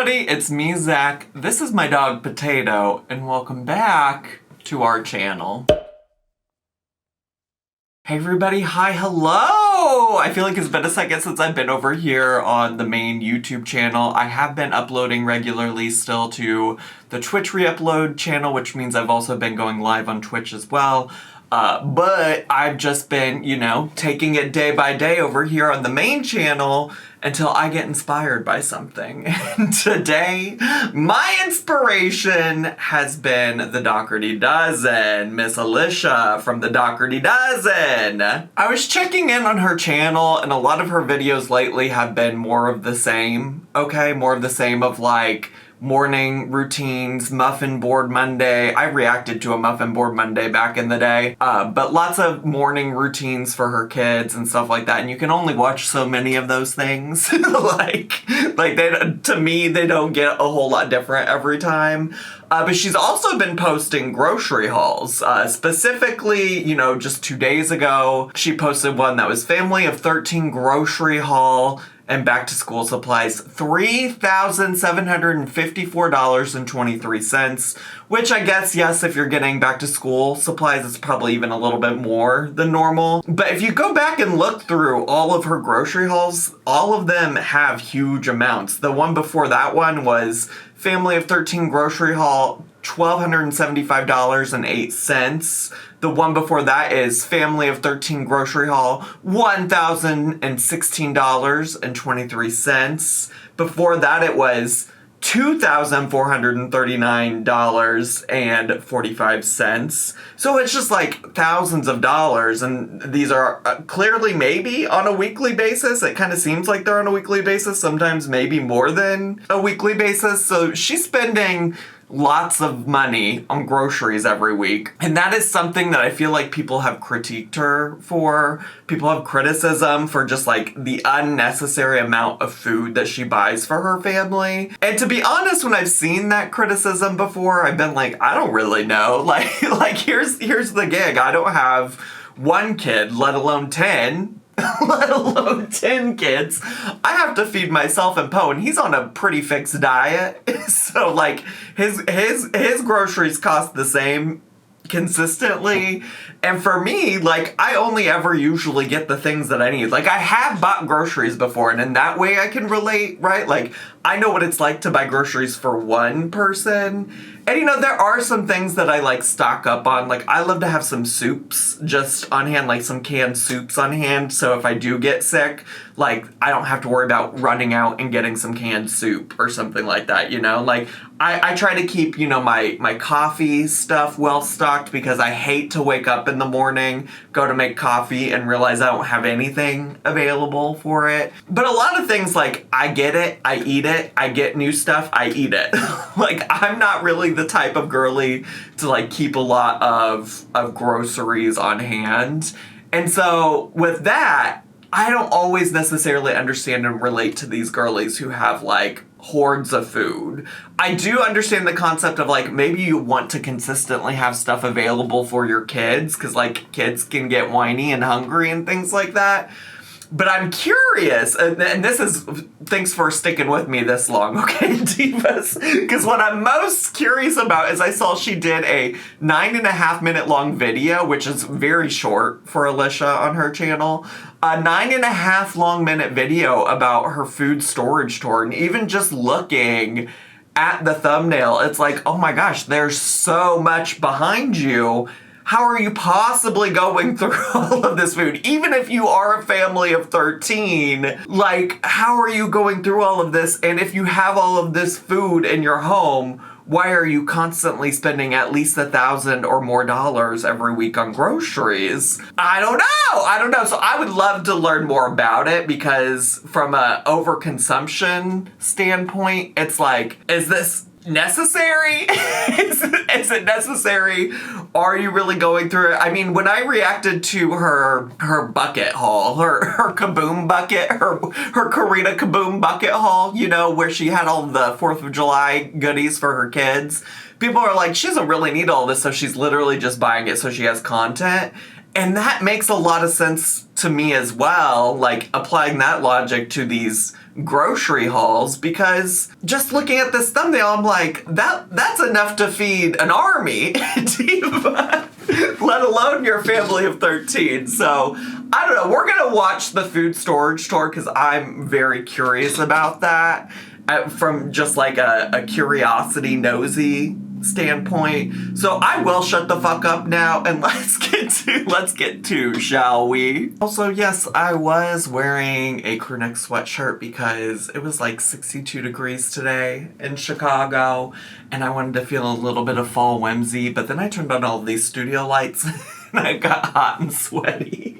everybody, it's me, Zach. This is my dog, Potato, and welcome back to our channel. Hey everybody, hi, hello! I feel like it's been a second since I've been over here on the main YouTube channel. I have been uploading regularly still to the Twitch re-upload channel, which means I've also been going live on Twitch as well. But I've just been, taking it day by day over here on the main channel until I get inspired by something. And today, my inspiration has been the Dougherty Dozen, Miss Alicia from the Dougherty Dozen. I was checking in on her channel, and a lot of her videos lately have been more of the same, okay? More of the same of like, morning routines, muffin board Monday. I reacted to a muffin board Monday back in the day, but lots of morning routines for her kids and stuff like that. And you can only watch so many of those things. To me, they don't get a whole lot different every time. But she's also been posting grocery hauls. Specifically, just 2 days ago, she posted one that was family of 13 grocery haul and back to school supplies, $3,754.23, which I guess, yes, if you're getting back to school supplies, it's probably even a little bit more than normal. But if you go back and look through all of her grocery hauls, all of them have huge amounts. The one before that one was family of 13 grocery haul, $1,275.08. The one before that is family of 13 grocery haul, $1,016.23. Before that it was $2,439.45. So it's just like thousands of dollars, and these are clearly maybe on a weekly basis. It kind of seems like they're on a weekly basis, sometimes maybe more than a weekly basis. So she's spending lots of money on groceries every week. And that is something that I feel like people have critiqued her for. People have criticism for just like the unnecessary amount of food that she buys for her family. And to be honest, when I've seen that criticism before, I've been like, I don't really know. Like here's the gig. I don't have one kid, let alone 10. Let alone 10 kids. I have to feed myself and Poe, and he's on a pretty fixed diet. So like his groceries cost the same consistently. And for me, like, I only ever usually get the things that I need. Like, I have bought groceries before, and in that way I can relate, right? Like, I know what it's like to buy groceries for one person. And there are some things that I like stock up on. Like, I love to have some soups just on hand, like some canned soups on hand. So if I do get sick, like, I don't have to worry about running out and getting some canned soup or something like that, Like, I try to keep, my coffee stuff well stocked because I hate to wake up in the morning, go to make coffee, and realize I don't have anything available for it. But a lot of things, like, I get it, I eat it, I get new stuff, I eat it. Like, I'm not really the type of girly to, like, keep a lot of groceries on hand. And so, with that, I don't always necessarily understand and relate to these girlies who have, like, hordes of food. I do understand the concept of, like, maybe you want to consistently have stuff available for your kids, because, like, kids can get whiny and hungry and things like that. But I'm curious, and this is, thanks for sticking with me this long, okay, Divas? Because what I'm most curious about is I saw she did a 9.5-minute long video, which is very short for Alicia on her channel. A 9.5 long minute video about her food storage tour, and even just looking at the thumbnail, it's like, oh my gosh, there's so much behind you. How are you possibly going through all of this food? Even if you are a family of 13, like, how are you going through all of this? And if you have all of this food in your home, why are you constantly spending at least $1,000 or more every week on groceries? I don't know. So I would love to learn more about it, because from a overconsumption standpoint, it's like, is this necessary? Is it necessary? Are you really going through it? I mean, when I reacted to her bucket haul, her Kaboom bucket, her Karina Kaboom bucket haul, where she had all the 4th of July goodies for her kids, people are like, she doesn't really need all this, so she's literally just buying it so she has content. And that makes a lot of sense to me as well, like applying that logic to these grocery hauls, because just looking at this thumbnail, I'm like, that's enough to feed an army, let alone your family of 13. So, I don't know, we're gonna watch the food storage tour because I'm very curious about that from just like a curiosity, nosy standpoint. So I will shut the fuck up now and let's get to, shall we? Also, yes, I was wearing a crew neck sweatshirt because it was like 62 degrees today in Chicago and I wanted to feel a little bit of fall whimsy, but then I turned on all of these studio lights and I got hot and sweaty.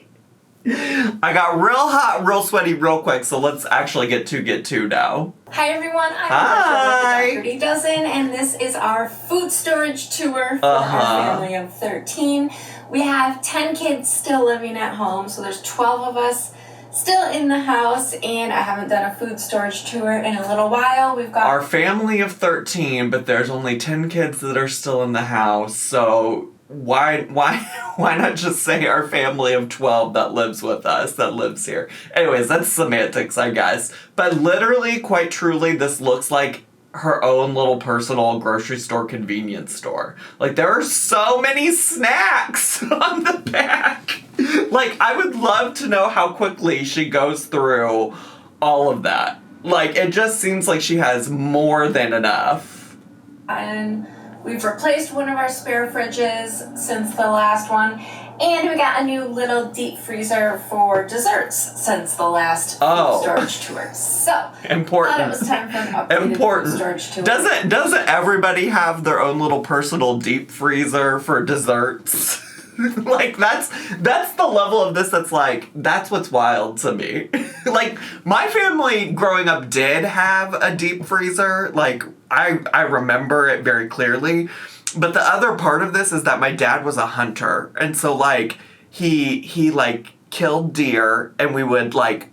I got real hot, real sweaty, real quick, so let's actually get to now. Hi everyone, I'm Dougherty Dozen, and this is our food storage tour for our family of 13. We have 10 kids still living at home, so there's 12 of us still in the house, and I haven't done a food storage tour in a little while. We've got our family of 13, but there's only 10 kids that are still in the house, so why not just say our family of 12 that lives with us, that lives here? Anyways, that's semantics, I guess. But literally, quite truly, this looks like her own little personal grocery store convenience store. Like, there are so many snacks on the back. Like, I would love to know how quickly she goes through all of that. Like, it just seems like she has more than enough. And we've replaced one of our spare fridges since the last one, and we got a new little deep freezer for desserts since the last food storage tour. So, important. I thought it was time for an updated food storage tour. Doesn't everybody have their own little personal deep freezer for desserts? Like, that's the level of this that's like, that's what's wild to me. Like, my family growing up did have a deep freezer. Like, I remember it very clearly. But the other part of this is that my dad was a hunter. And so, like, he like, killed deer, and we would, like,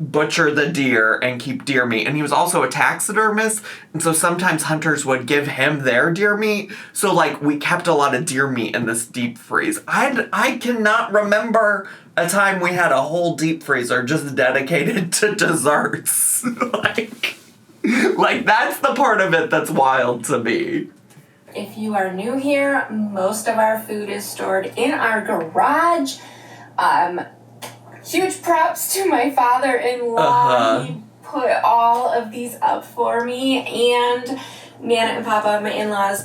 butcher the deer and keep deer meat. And he was also a taxidermist, and so sometimes hunters would give him their deer meat. So, like, we kept a lot of deer meat in this deep freeze. I cannot remember a time we had a whole deep freezer just dedicated to desserts. Like, that's the part of it that's wild to me. If you are new here, most of our food is stored in our garage. Huge props to my father-in-law. He put all of these up for me, and Nana and Papa, my in-laws,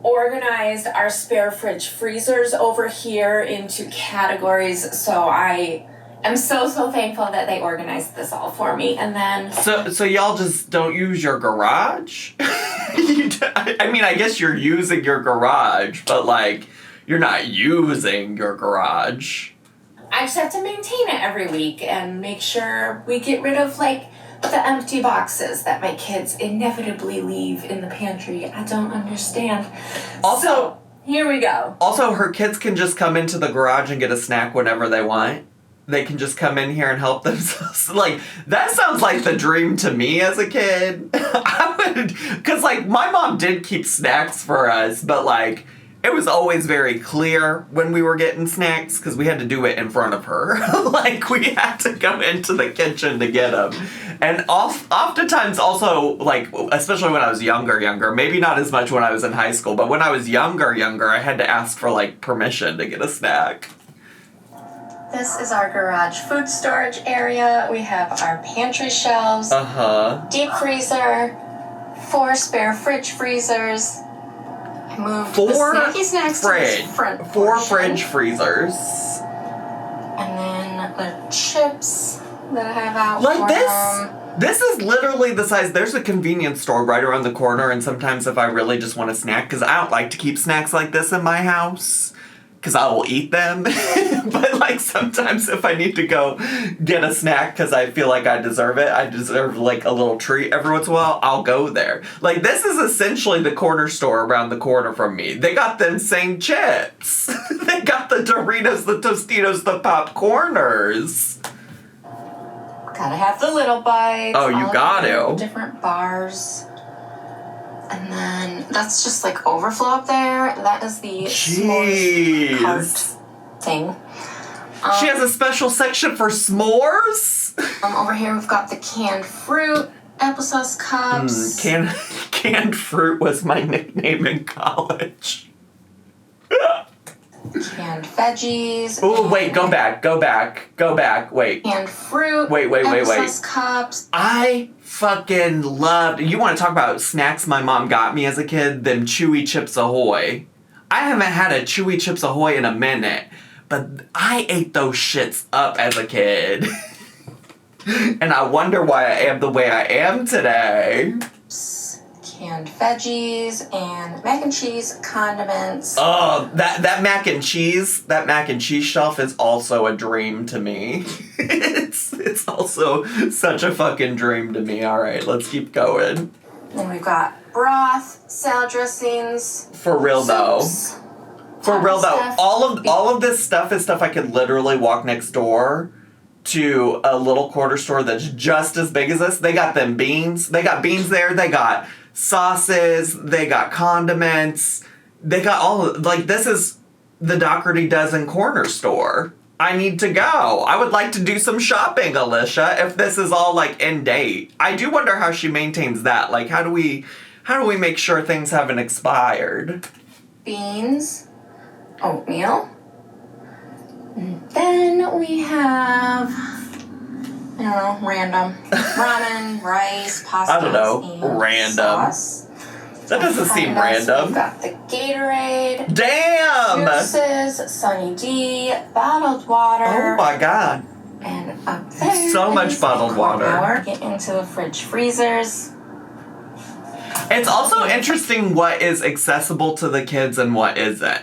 organized our spare fridge freezers over here into categories, so I am so thankful that they organized this all for me. And then So y'all just don't use your garage? I mean, I guess you're using your garage, but, like, you're not using your garage. I just have to maintain it every week and make sure we get rid of, like, the empty boxes that my kids inevitably leave in the pantry. I don't understand. Also, so, here we go. Also, her kids can just come into the garage and get a snack whenever they want. They can just come in here and help themselves. Like, that sounds like the dream to me as a kid. Because, like, my mom did keep snacks for us, but, like, it was always very clear when we were getting snacks because we had to do it in front of her. Like, we had to go into the kitchen to get them. And oftentimes also, like, especially when I was younger, maybe not as much when I was in high school, but when I was younger, I had to ask for, like, permission to get a snack. This is our garage food storage area. We have our pantry shelves, deep freezer, 4 spare fridge freezers. I moved the snacky snacks to the front 4 fridge freezers. And then the chips that I have out like for this. This is literally the size. There's a convenience store right around the corner, and sometimes if I really just want a snack, because I don't like to keep snacks like this in my house, because I will eat them. But, like, sometimes if I need to go get a snack because I feel like I deserve it, I deserve, like, a little treat every once in a while, I'll go there. Like, this is essentially the corner store around the corner from me. They got the insane chips. They got the Doritos, the Tostitos, the Popcorners. Gotta have the little bites. Oh, you got to. Different bars. And then that's just, like, overflow up there. That is the s'mores cart thing. She has a special section for s'mores? Over here we've got the canned fruit, applesauce cups. Canned fruit was my nickname in college. Canned veggies. Oh, wait, go back, wait. Canned fruit. Wait. Applesauce cups. I fucking loved, you want to talk about snacks my mom got me as a kid? Them Chewy Chips Ahoy. I haven't had a Chewy Chips Ahoy in a minute, but I ate those shits up as a kid. And I wonder why I am the way I am today. Canned veggies and mac and cheese condiments. Oh, that mac and cheese shelf is also a dream to me. it's also such a fucking dream to me. All right, let's keep going. Then we've got broth, salad dressings. For real soups, though. For real though. All of this stuff is stuff I could literally walk next door to a little quarter store that's just as big as this. They got them beans. They got beans there. They got sauces, they got condiments, they got this is the Dougherty Dozen corner store. I need to go. I would like to do some shopping, Alicia, if this is all in date. I do wonder how she maintains that. How do we make sure things haven't expired? Beans, oatmeal. And then we have random ramen, rice, pasta. I don't know, random. Sauce. That doesn't seem random. We've got the Gatorade. Damn! Juices, Sunny D, bottled water. Oh my god. And up there so much bottled water. Get into the fridge freezers. It's also interesting what is accessible to the kids and what isn't.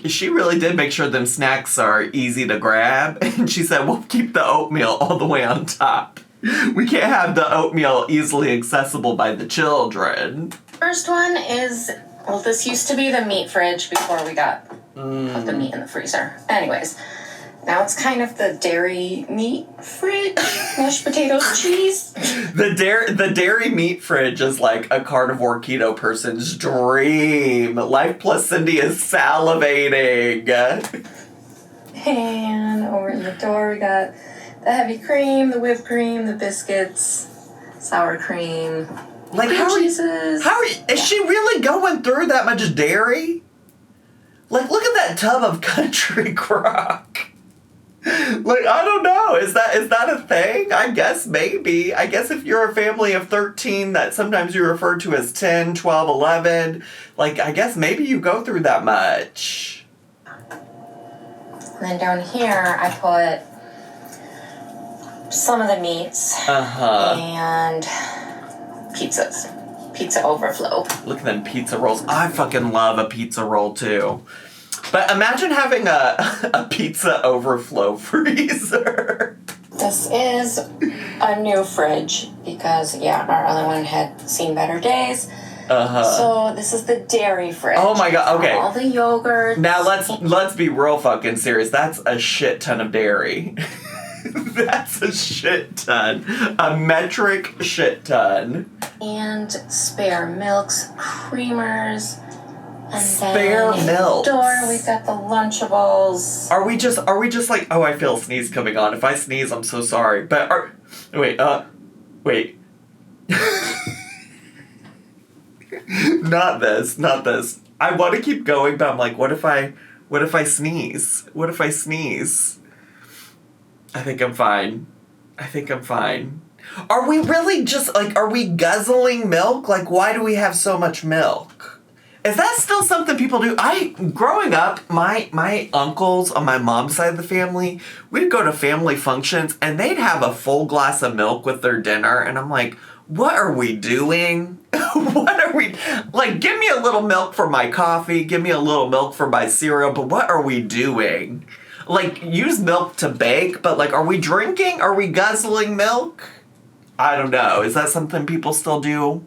She really did make sure them snacks are easy to grab. And she said, we'll keep the oatmeal all the way on top. We can't have the oatmeal easily accessible by the children. First one is, this used to be the meat fridge before we got put the meat in the freezer. Anyways, now it's kind of the dairy meat fridge. Mashed potatoes, cheese. The dairy meat fridge is like a carnivore keto person's dream. Life Plus Cindy is salivating. And over in the door we got the heavy cream, the whipped cream, the biscuits, sour cream, cheeses. Is she really going through that much dairy? Look at that tub of country crock. I don't know. Is that a thing? I guess maybe. I guess if you're a family of 13 that sometimes you refer to as 10, 12, 11, I guess maybe you go through that much. And then down here I put some of the meats. And pizzas. Pizza overflow. Look at them pizza rolls. I fucking love a pizza roll too. But imagine having a pizza overflow freezer. This is a new fridge because, our other one had seen better days. So this is the dairy fridge. Oh my god, okay. All the yogurt. Now let's be real fucking serious. That's a shit ton of dairy. That's a shit ton. A metric shit ton. And spare milks, creamers. And spare milk. Door, we've got the Lunchables. Are we just I feel a sneeze coming on. If I sneeze, I'm so sorry. But wait. Not this. I want to keep going, but I'm like, what if I sneeze? What if I sneeze? I think I'm fine. Are we really just are we guzzling milk? Why do we have so much milk? Is that still something people do? Growing up, my uncles on my mom's side of the family, we'd go to family functions and they'd have a full glass of milk with their dinner, and I'm like, what are we doing? What are we, give me a little milk for my coffee, give me a little milk for my cereal, but what are we doing? Use milk to bake, but are we drinking? Are we guzzling milk? I don't know. Is that something people still do?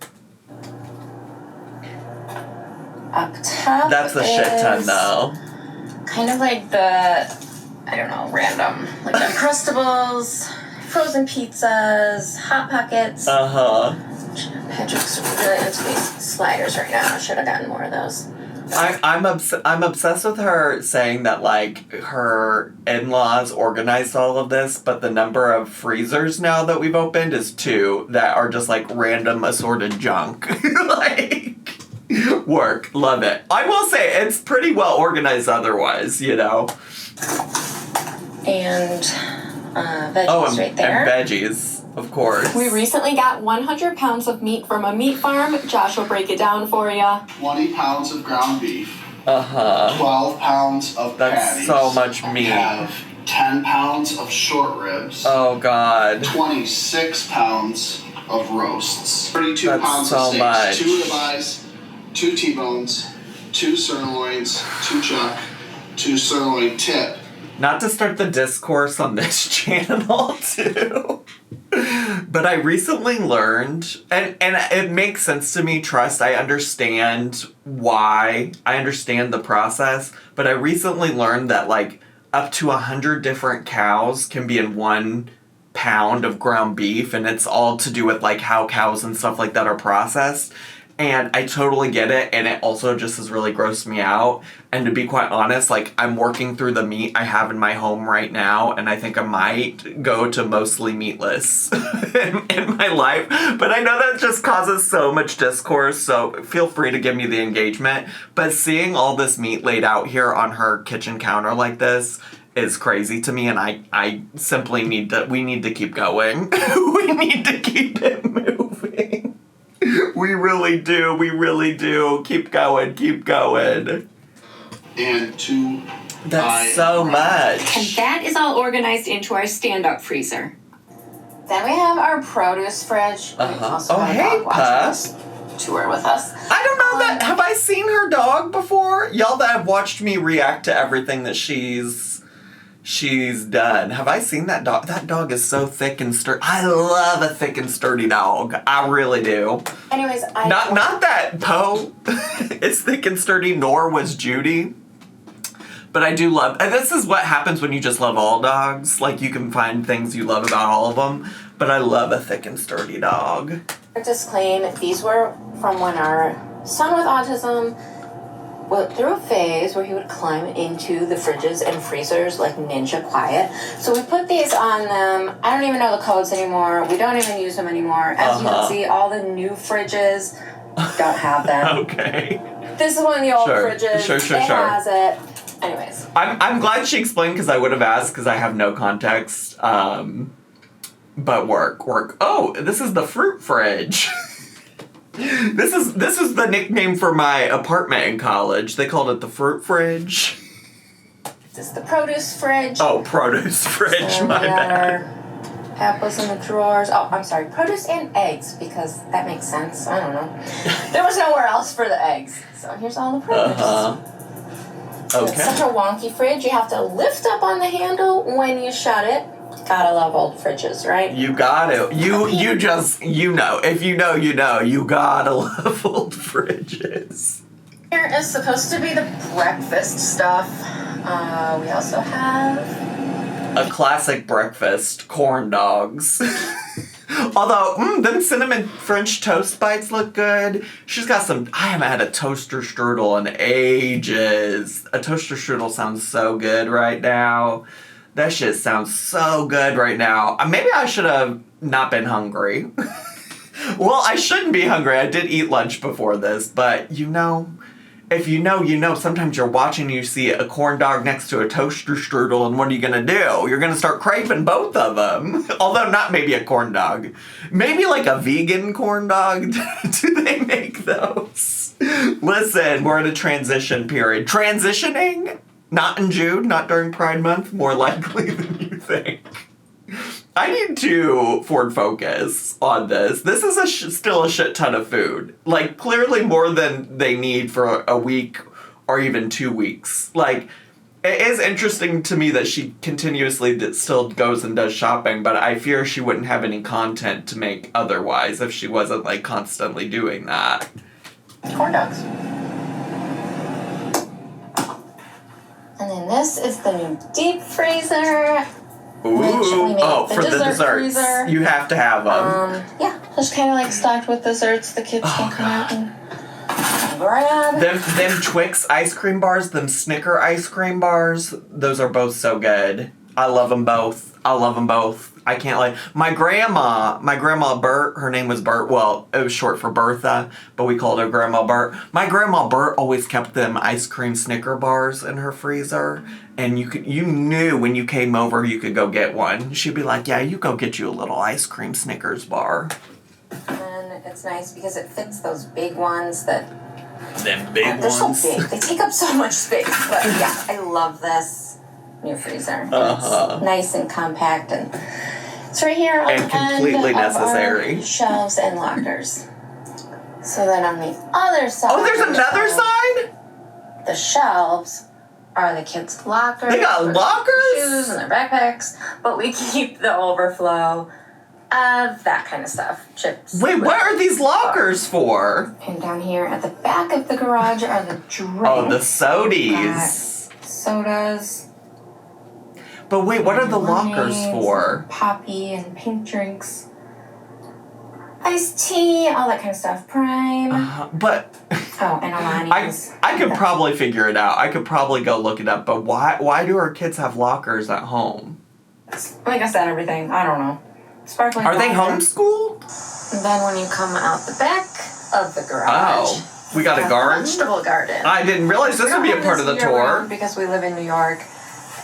Up top that's a shit ton, though. Kind of random. The Uncrustables, frozen pizzas, Hot Pockets. Patrick's really into these sliders right now. I should have gotten more of those. I'm obsessed with her saying that, like, her in-laws organized all of this, but the number of freezers now that we've opened is 2 that are just, like, random assorted junk. Like, work. Love it. I will say, it's pretty well organized otherwise, you know? And, veggies right there. And veggies. Of course. We recently got 100 pounds of meat from a meat farm. Josh will break it down for you. 20 pounds of ground beef. 12 pounds of That's patties. so much meat. We have 10 pounds of short ribs. Oh, God. 26 pounds of roasts. 32 That's pounds so of steaks. much. 2 ribeyes, 2 T-bones, 2 sirloins, 2 chuck, 2 sirloin tip. Not to start the discourse on this channel, too. But I recently learned, and it makes sense to me, trust, I understand why, I understand the process, but I recently learned that, like, up to 100 different cows can be in 1 pound of ground beef, and it's all to do with, like, how cows and stuff like that are processed. And I totally get it, and it also just has really grossed me out. And to be quite honest, like, I'm working through the meat I have in my home right now, and I think I might go to mostly meatless in my life. But I know that just causes so much discourse, so feel free to give me the engagement. But seeing all this meat laid out here on her kitchen counter like this is crazy to me, and I simply we need to keep going. We need to keep it moving. We really do. Keep going. And 2 That's so much. And that is all organized into our stand-up freezer. Then we have our produce fridge. Oh, hey, Puss. Tour with us. I don't know that. Have I seen her dog before? Y'all that have watched me react to everything that she's done. Have I seen that dog? That dog is so thick and sturdy. I love a thick and sturdy dog. I really do. Anyways, Not that Poe is thick and sturdy, nor was Judy. But I do love, and this is what happens when you just love all dogs. Like, you can find things you love about all of them. But I love a thick and sturdy dog. Disclaim, these were from when our son with autism went through a phase where he would climb into the fridges and freezers like ninja quiet. So we put these on them. I don't even know the codes anymore. We don't even use them anymore. As you can see, all the new fridges don't have them. Okay. This is one of the old fridges. Sure. It has it. Anyways. I'm glad she explained, because I would have asked, because I have no context. But work. Oh, this is the fruit fridge. This is the nickname for my apartment in college. They called it the fruit fridge. This is the produce fridge. Oh, produce fridge, so my bad. Our apples in the drawers. Oh, I'm sorry, produce and eggs, because that makes sense. I don't know. There was nowhere else for the eggs. So here's all the produce. Okay. It's such a wonky fridge. You have to lift up on the handle when you shut it. Gotta love old fridges, right? You gotta. You just, you know. If you know, you know. You gotta love old fridges. Here is supposed to be the breakfast stuff. We also have a classic breakfast, corn dogs. Although, them cinnamon French toast bites look good. She's got some, I haven't had a toaster strudel in ages. A toaster strudel sounds so good right now. That shit sounds so good right now. Maybe I should have not been hungry. Well, I shouldn't be hungry. I did eat lunch before this, but if you know, you know. Sometimes you're watching and you see a corn dog next to a toaster strudel, and what are you gonna do? You're gonna start craving both of them. Although not maybe a corn dog. Maybe like a vegan corn dog. Do they make those? Listen, we're in a transition period. Transitioning? Not in June, not during Pride Month, more likely than you think. I need to Ford Focus on this. This is still a shit ton of food. Like, clearly more than they need for a week or even 2 weeks. Like, it is interesting to me that she continuously still goes and does shopping, but I fear she wouldn't have any content to make otherwise if she wasn't, like, constantly doing that. corn dogs. And then this is the new deep freezer. Ooh, for the desserts. Freezer. You have to have them. Yeah, just kind of like stocked with desserts. The kids can come out and grab. Them Twix ice cream bars, them Snicker ice cream bars, those are both so good. I love them both. I can't like my grandma Bert, her name was Bert. Well, it was short for Bertha, but we called her Grandma Bert. My grandma Bert always kept them ice cream Snicker bars in her freezer, and you knew when you came over you could go get one. She'd be like, "Yeah, you go get you a little ice cream Snickers bar." And it's nice because it fits those big ones that. Them big They're ones. so big. They take up so much space. But yeah, I love this new freezer. It's nice and compact, and it's right here on And the completely end necessary. of our shelves and lockers. So then on the other side. Oh, there's another side? The shelves are the kids' lockers. They got for lockers? their shoes and their backpacks, but we keep the overflow of that kind of stuff. Chips. Wait, what are these lockers for? And down here at the back of the garage are the drinks. Oh, the sodies. Sodas. But wait, what are the lockers lemonades, for? Poppy and pink drinks. Iced tea, all that kind of stuff. Prime. But Oh, and Alani's. I could probably figure it out. I could probably go look it up. But why do our kids have lockers at home? Like I said, everything. I don't know. Sparkling Are they water. homeschooled? And then when you come out the back of the garage. Oh, we got a garden? Vegetable garden. I didn't realize this would be a part of the tour. Because we live in New York.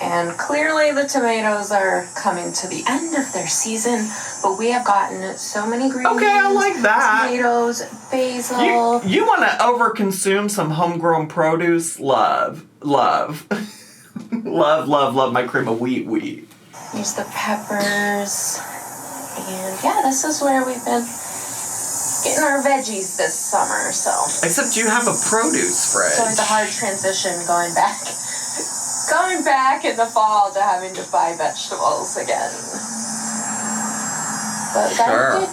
And clearly the tomatoes are coming to the end of their season, but we have gotten so many green Okay, I like that. tomatoes, basil. You want to overconsume some homegrown produce? Love. love my cream of wheat. Here's the peppers. And yeah, this is where we've been getting our veggies this summer, so. Except you have a produce fridge. So it's a hard transition going back in the fall to having to buy vegetables again. But that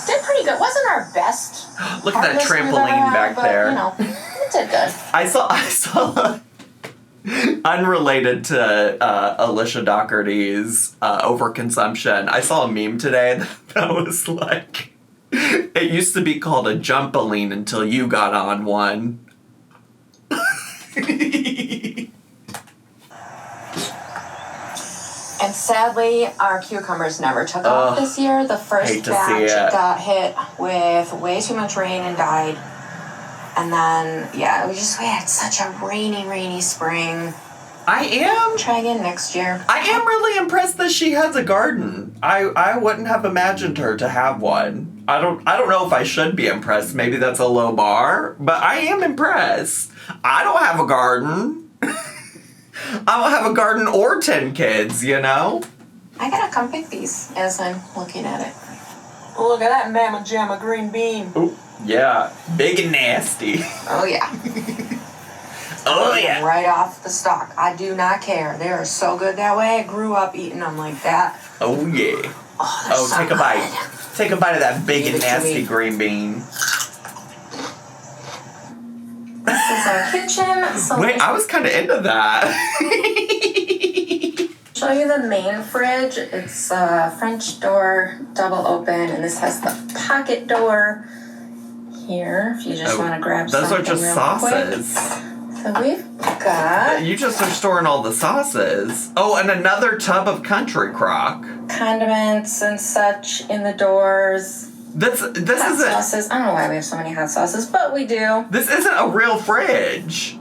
did pretty good. Wasn't our best. Look at that harvest we've ever trampoline had, back but, there. You know, it did good. I saw unrelated to Alicia Dougherty's overconsumption. I saw a meme today that was like, it used to be called a jumpaline until you got on one. And sadly, our cucumbers never took off this year. The first batch got hit with way too much rain and died. And then, yeah, we had such a rainy spring. Try again next year. I am really impressed that she has a garden. I wouldn't have imagined her to have one. I don't know if I should be impressed. Maybe that's a low bar, but I am impressed. I don't have a garden. I don't have a garden or 10 kids, you know? I gotta come pick these as I'm looking at it. Look at that mamma jamma green bean. Oh, yeah. Big and nasty. Oh, yeah. Oh, yeah. Right off the stalk. I do not care. They are so good that way. I grew up eating them like that. Oh, yeah. Oh, take a bite. Take a bite of that big and nasty green bean. This is our kitchen. So Wait, I was kind of into that. show you the main fridge. It's a French door, double open, and this has the pocket door here. If you just want to grab those something are just real sauces. Quick. So we've got You just are storing all the sauces. Oh, and another tub of country crock. condiments and such in the doors. This Hot isn't sauces. I don't know why we have so many hot sauces, but we do. This isn't a real fridge.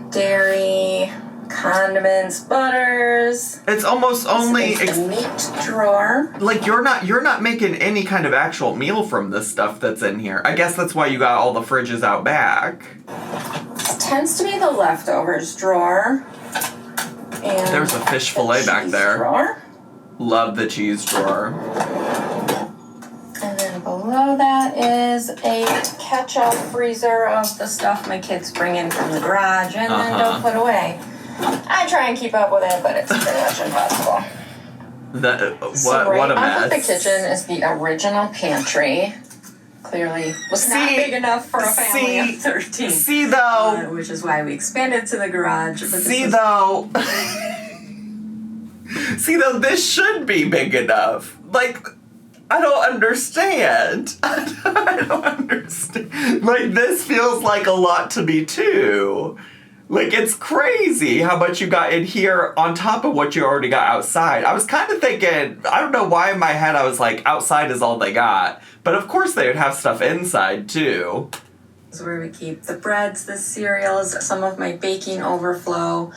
Dairy, condiments, butters. It's almost only This is the meat drawer. like you're not making any kind of actual meal from this stuff that's in here. I guess that's why you got all the fridges out back. This tends to be the leftovers drawer. And There's a fish fillet back cheese there. Drawer. Love the cheese drawer. And then below that is a catch-up freezer of the stuff my kids bring in from the garage and then don't put away. I try and keep up with it, but it's pretty much impossible. What a mess. Up at the kitchen is the original pantry. Clearly was not big enough for a family of 13. See though. Which is why we expanded to the garage. But See though, this should be big enough. Like, I don't understand. I don't understand. Like, this feels like a lot to me, too. Like, it's crazy how much you got in here on top of what you already got outside. I was kind of thinking, I don't know why in my head I was like, outside is all they got. But of course they would have stuff inside, too. This is where we keep the breads, the cereals, some of my baking overflow.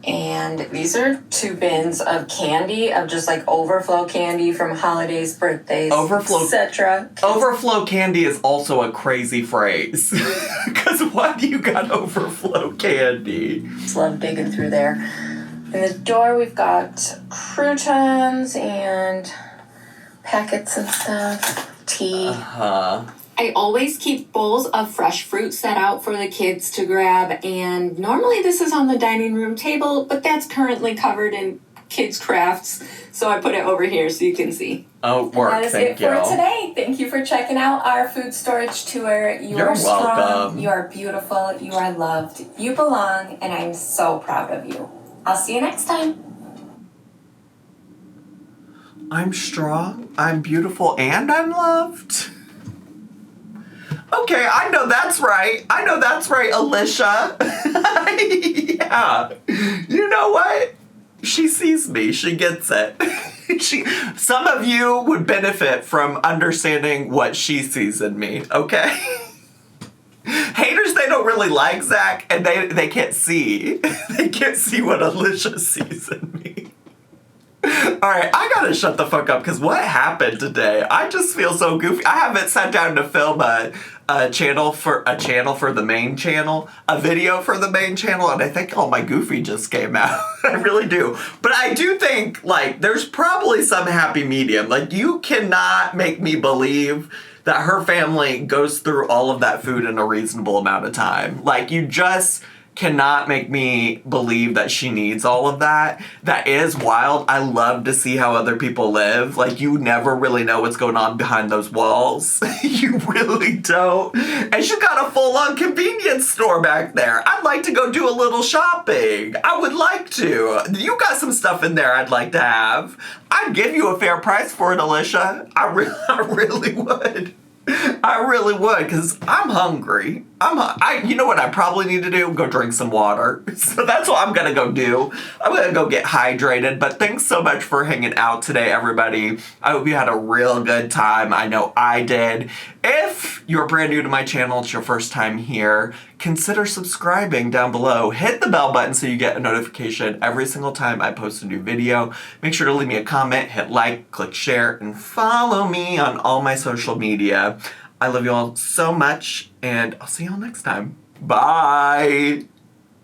And these are 2 bins of candy, of just like overflow candy from holidays, birthdays, etc. Overflow candy is also a crazy phrase. Because why do you got overflow candy? Just love digging through there. In the door, we've got croutons and packets and stuff, tea. I always keep bowls of fresh fruit set out for the kids to grab, and normally this is on the dining room table, but that's currently covered in kids' crafts, so I put it over here so you can see. Oh, work. And that is it for today. Thank you for checking out our food storage tour. You're strong, welcome. You are beautiful, you are loved, you belong, and I'm so proud of you. I'll see you next time. I'm strong, I'm beautiful, and I'm loved. Okay, I know that's right. Alicia. Yeah. You know what? She sees me. She gets it. Some of you would benefit from understanding what she sees in me, okay? Haters, they don't really like Zach, and they can't see. They can't see what Alicia sees in me. Alright, I gotta shut the fuck up, because what happened today? I just feel so goofy. I haven't sat down to film a channel for the main channel, a video for the main channel, and I think all my goofy just came out. I really do. But I do think, like, there's probably some happy medium. Like, you cannot make me believe that her family goes through all of that food in a reasonable amount of time. Like, you just cannot make me believe that she needs all of that. That is wild. I love to see how other people live. Like, you never really know what's going on behind those walls. You really don't. And she's got a full-on convenience store back there. I'd like to go do a little shopping. I would like to. You got some stuff in there I'd like to have. I'd give you a fair price for it, Alicia. I really would. I really would, because I'm hungry. You know what I probably need to do? Go drink some water. So that's what I'm going to go do. I'm going to go get hydrated. But thanks so much for hanging out today, everybody. I hope you had a real good time. I know I did. If you're brand new to my channel, it's your first time here, consider subscribing down below. Hit the bell button so you get a notification every single time I post a new video. Make sure to leave me a comment, hit like, click share, and follow me on all my social media. I love you all so much, and I'll see you all next time. Bye!